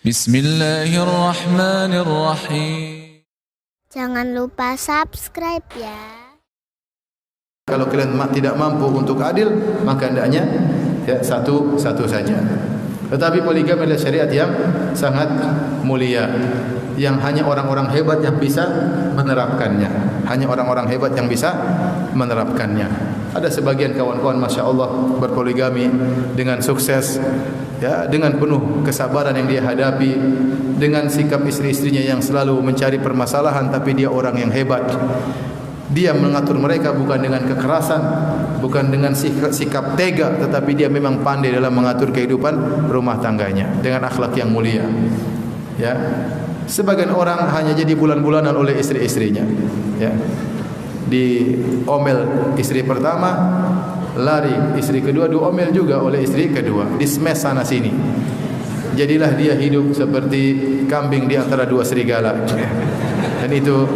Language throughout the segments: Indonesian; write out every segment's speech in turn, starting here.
Bismillahirrahmanirrahim. Jangan lupa subscribe ya. Kalau kalian tidak mampu untuk adil, maka hendaknya satu saja. Tetapi poligami adalah syariat yang sangat mulia, yang hanya orang-orang hebat yang bisa menerapkannya. Hanya orang-orang hebat yang bisa menerapkannya. Ada sebagian kawan-kawan, masya Allah, berpoligami dengan sukses, ya, dengan penuh kesabaran yang dia hadapi, dengan sikap istri-istrinya yang selalu mencari permasalahan, tapi dia orang yang hebat. Dia mengatur mereka bukan dengan kekerasan, bukan dengan sikap tega, tetapi dia memang pandai dalam mengatur kehidupan rumah tangganya dengan akhlak yang mulia. Ya, sebagian orang hanya jadi bulan-bulanan oleh istri-istrinya. Ya, diomel istri pertama, lari istri kedua, diomel juga oleh istri kedua, dismes sana sini. Jadilah dia hidup seperti kambing di antara dua serigala. Dan itu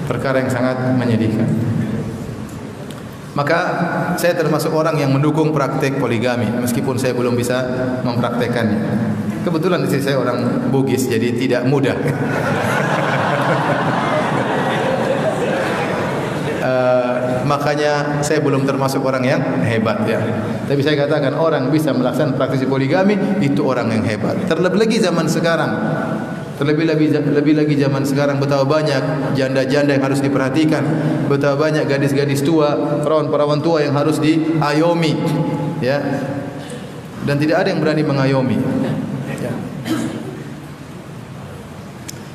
perkara yang sangat menyedihkan. Maka saya termasuk orang yang mendukung praktek poligami, meskipun saya belum bisa mempraktekannya. Kebetulan istri saya orang Bugis, jadi tidak mudah. Makanya saya belum termasuk orang yang hebat, ya. Tapi saya katakan orang bisa melaksanakan praktisi poligami itu orang yang hebat. Terlebih lagi zaman sekarang. Terlebih lagi zaman sekarang, betapa banyak janda-janda yang harus diperhatikan, betapa banyak gadis-gadis tua, perawan-perawan tua yang harus diayomi, ya. Dan tidak ada yang berani mengayomi. Ya.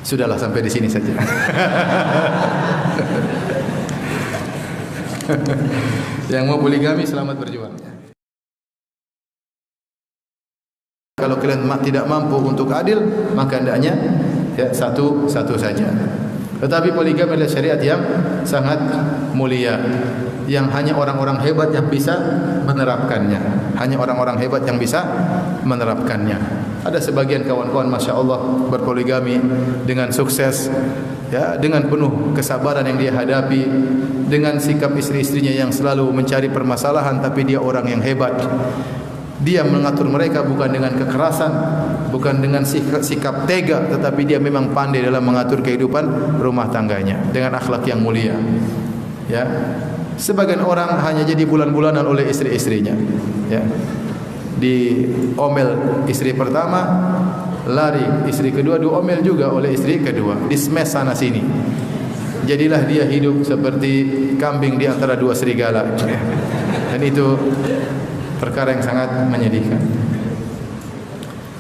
Sudahlah, sampai di sini saja. Yang mau poligami selamat berjuang. Kalau kalian tidak mampu untuk adil, maka hendaknya satu saja. Tetapi poligami adalah syariat yang sangat mulia, yang hanya orang-orang hebat yang bisa menerapkannya. Hanya orang-orang hebat yang bisa menerapkannya. Ada sebagian kawan-kawan, masya Allah, berpoligami dengan sukses, ya, dengan penuh kesabaran yang dia hadapi, dengan sikap istri-istrinya yang selalu mencari permasalahan, tapi dia orang yang hebat. Dia mengatur mereka bukan dengan kekerasan, bukan dengan sikap tega, tetapi dia memang pandai dalam mengatur kehidupan rumah tangganya dengan akhlak yang mulia. Ya, sebagian orang hanya jadi bulan-bulanan oleh istri-istrinya. Ya, diomel istri pertama, lari istri kedua, diomel juga oleh istri kedua, dismes sana sini. Jadilah dia hidup seperti kambing di antara dua serigala. Dan itu perkara yang sangat menyedihkan.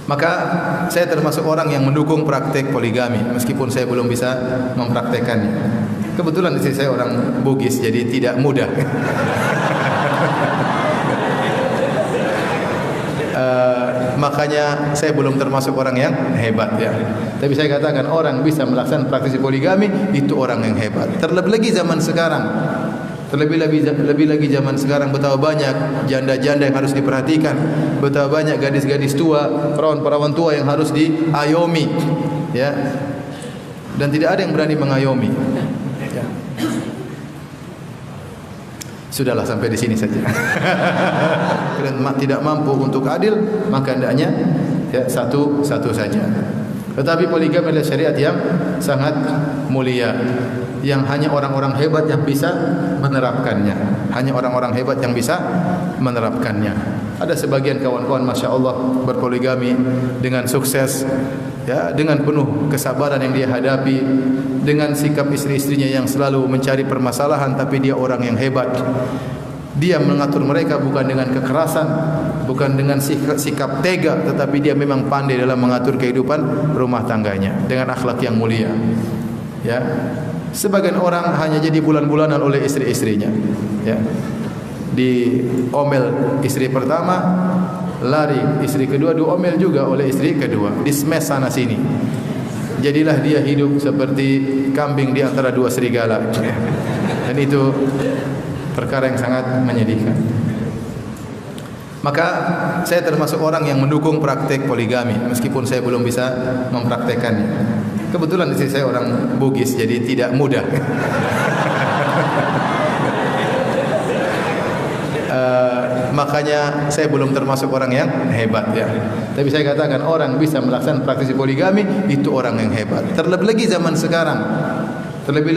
Maka saya termasuk orang yang mendukung praktek poligami, meskipun saya belum bisa mempraktekannya. Kebetulan istri saya orang Bugis, jadi tidak mudah. Makanya saya belum termasuk orang yang hebat, ya. Tapi saya katakan orang bisa melaksanakan praktisi poligami itu orang yang hebat. Terlebih lagi zaman sekarang. Terlebih lagi zaman sekarang, betapa banyak janda-janda yang harus diperhatikan, betapa banyak gadis-gadis tua, perawan-perawan tua yang harus diayomi, ya. Dan tidak ada yang berani mengayomi. Ya. Sudahlah, sampai di sini saja. Kalian tidak mampu untuk adil, maka hendaknya satu saja. Tetapi poligami adalah syariat yang sangat mulia, yang hanya orang-orang hebat yang bisa menerapkannya. Hanya orang-orang hebat yang bisa menerapkannya. Ada sebagian kawan-kawan, masya Allah, berpoligami dengan sukses, ya, dengan penuh kesabaran yang dia hadapi, dengan sikap istri-istrinya yang selalu mencari permasalahan, tapi dia orang yang hebat. Dia mengatur mereka bukan dengan kekerasan, bukan dengan sikap tega, tetapi dia memang pandai dalam mengatur kehidupan rumah tangganya dengan akhlak yang mulia. Ya, sebagian orang hanya jadi bulan-bulanan oleh istri-istrinya. Ya, diomel istri pertama, lari istri kedua, diomel juga oleh istri kedua, dismes sana sini. Jadilah dia hidup seperti kambing di antara dua serigala. Dan itu perkara yang sangat menyedihkan. Maka saya termasuk orang yang mendukung praktek poligami, meskipun saya belum bisa mempraktekannya. Kebetulan istri saya orang Bugis, jadi tidak mudah. Makanya saya belum termasuk orang yang hebat ya. Tapi saya katakan orang bisa melaksanakan praktisi poligami itu orang yang hebat. Terlebih lagi zaman sekarang. Terlebih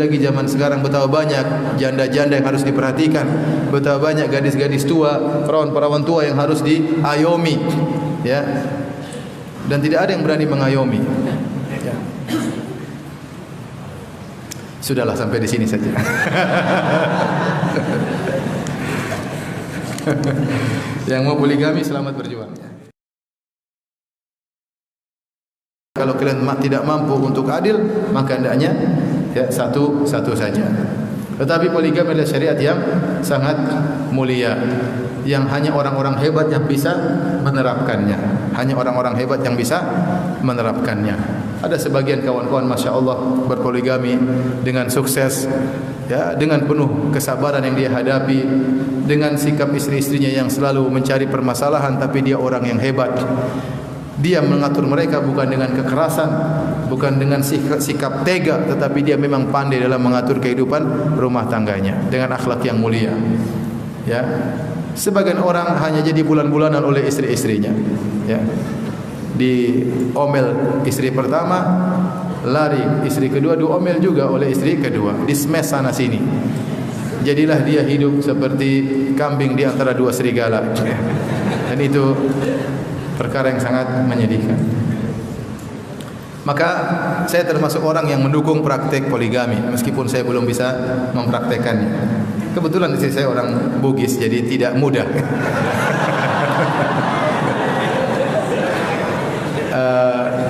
lagi zaman sekarang betapa banyak janda-janda yang harus diperhatikan, betapa banyak gadis-gadis tua, perawan-perawan tua yang harus diayomi, ya. Dan tidak ada yang berani mengayomi. Ya. Sudahlah sampai di sini saja. Yang mau poligami selamat berjuang. Kalau kalian tidak mampu untuk adil, maka hendaknya ya, satu saja. Tetapi poligami adalah syariat yang sangat mulia, yang hanya orang-orang hebat yang bisa menerapkannya. Hanya orang-orang hebat yang bisa menerapkannya. Ada sebagian kawan-kawan Masya Allah berpoligami dengan sukses, ya, dengan penuh kesabaran yang dia hadapi, dengan sikap istri-istrinya yang selalu mencari permasalahan, tapi dia orang yang hebat. Dia mengatur mereka bukan dengan kekerasan, bukan dengan sikap tega, tetapi dia memang pandai dalam mengatur kehidupan rumah tangganya dengan akhlak yang mulia. Ya, sebagian orang hanya jadi bulan-bulanan oleh istri-istrinya. Ya, diomel istri pertama, lari istri kedua, diomel juga oleh istri kedua, dismes sana sini. Jadilah dia hidup seperti kambing di antara dua serigala. Dan itu perkara yang sangat menyedihkan. Maka saya termasuk orang yang mendukung praktek poligami meskipun saya belum bisa mempraktekannya. Kebetulan istri saya orang Bugis, jadi tidak mudah.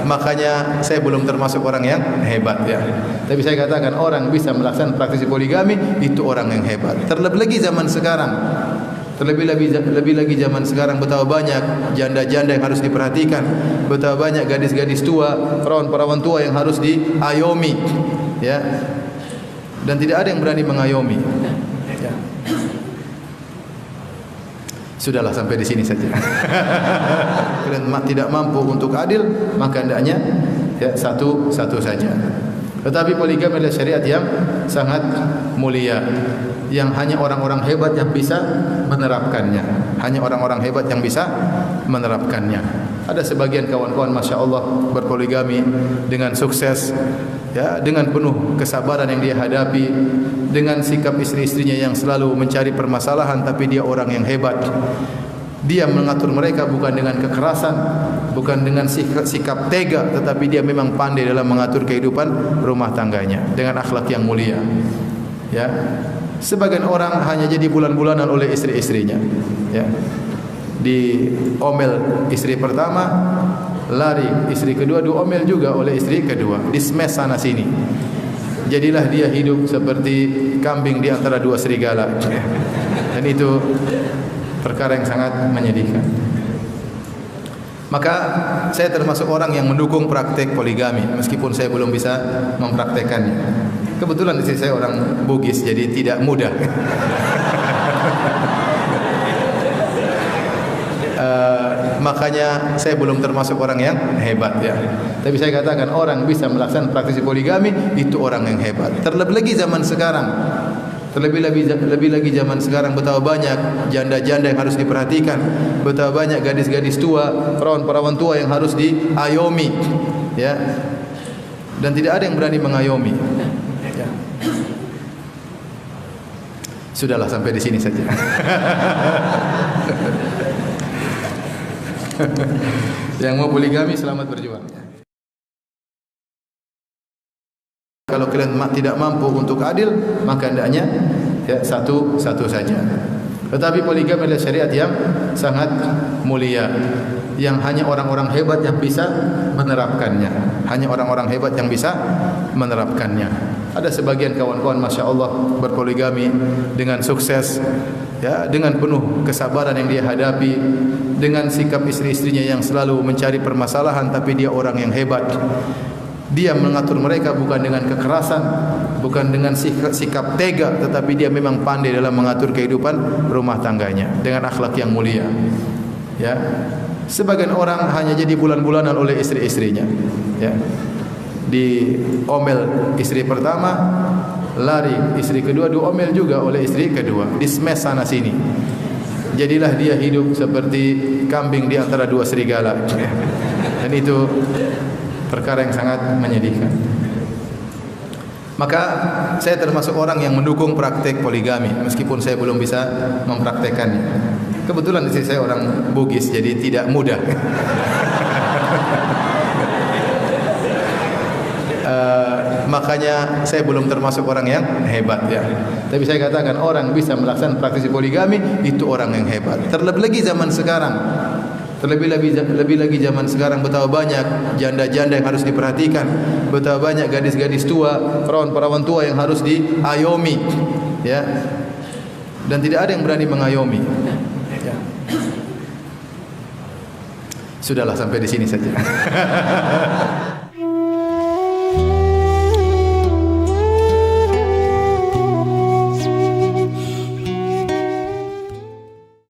Makanya saya belum termasuk orang yang hebat ya. Tapi saya katakan orang bisa melaksanakan praktisi poligami itu orang yang hebat. Terlebih lagi zaman sekarang. Terlebih lagi zaman sekarang betapa banyak janda-janda yang harus diperhatikan, betapa banyak gadis-gadis tua, perawan-perawan tua yang harus diayomi, ya. Dan tidak ada yang berani mengayomi. Ya. Sudahlah sampai di sini saja. Kalian tidak mampu untuk adil, maka hendaknya ya, satu saja. Tetapi poligami adalah syariat yang sangat mulia, yang hanya orang-orang hebat yang bisa menerapkannya. Hanya orang-orang hebat yang bisa menerapkannya. Ada sebagian kawan-kawan Masya Allah berpoligami dengan sukses, ya, dengan penuh kesabaran yang dia hadapi, dengan sikap istri-istrinya yang selalu mencari permasalahan, tapi dia orang yang hebat. Dia mengatur mereka bukan dengan kekerasan, bukan dengan sikap tega, tetapi dia memang pandai dalam mengatur kehidupan rumah tangganya dengan akhlak yang mulia. Ya, sebagian orang hanya jadi bulan-bulanan oleh istri-istrinya. Ya, diomel istri pertama, lari istri kedua, diomel juga oleh istri kedua, dismes sana sini. Jadilah dia hidup seperti kambing di antara dua serigala. Dan itu perkara yang sangat menyedihkan. Maka saya termasuk orang yang mendukung praktek poligami meskipun saya belum bisa mempraktekannya. Kebetulan istri saya orang Bugis, jadi tidak mudah. Makanya saya belum termasuk orang yang hebat ya. Tapi saya katakan orang bisa melaksanakan praktisi poligami itu orang yang hebat. Terlebih lagi zaman sekarang. Terlebih lagi zaman sekarang betapa banyak janda-janda yang harus diperhatikan, betapa banyak gadis-gadis tua, perawan-perawan tua yang harus diayomi, ya. Dan tidak ada yang berani mengayomi. Ya. Sudahlah sampai di sini saja. Yang mau poligami selamat berjuang. Kalau kalian tidak mampu untuk adil, maka hendaknya ya, satu saja. Tetapi poligami adalah syariat yang sangat mulia, yang hanya orang-orang hebat yang bisa menerapkannya. Hanya orang-orang hebat yang bisa menerapkannya. Ada sebagian kawan-kawan Masya Allah berpoligami dengan sukses, ya, dengan penuh kesabaran yang dia hadapi, dengan sikap istri-istrinya yang selalu mencari permasalahan, tapi dia orang yang hebat. Dia mengatur mereka bukan dengan kekerasan, bukan dengan sikap tega, tetapi dia memang pandai dalam mengatur kehidupan rumah tangganya dengan akhlak yang mulia. Ya, sebagian orang hanya jadi bulan-bulanan oleh istri-istrinya. Ya, diomel istri pertama, lari istri kedua, diomel juga oleh istri kedua, dismes sana sini. Jadilah dia hidup seperti kambing di antara dua serigala. Dan itu perkara yang sangat menyedihkan. Maka saya termasuk orang yang mendukung praktek poligami meskipun saya belum bisa mempraktekannya. Kebetulan istri saya orang Bugis, jadi tidak mudah. Makanya saya belum termasuk orang yang hebat ya. Tapi saya katakan orang bisa melaksanakan praktisi poligami itu orang yang hebat. Terlebih lagi zaman sekarang. Lebih lagi zaman sekarang betapa banyak janda-janda yang harus diperhatikan, betapa banyak gadis-gadis tua, perawan-perawan tua yang harus diayomi, ya. Dan tidak ada yang berani mengayomi. Ya. Sudahlah sampai di sini saja.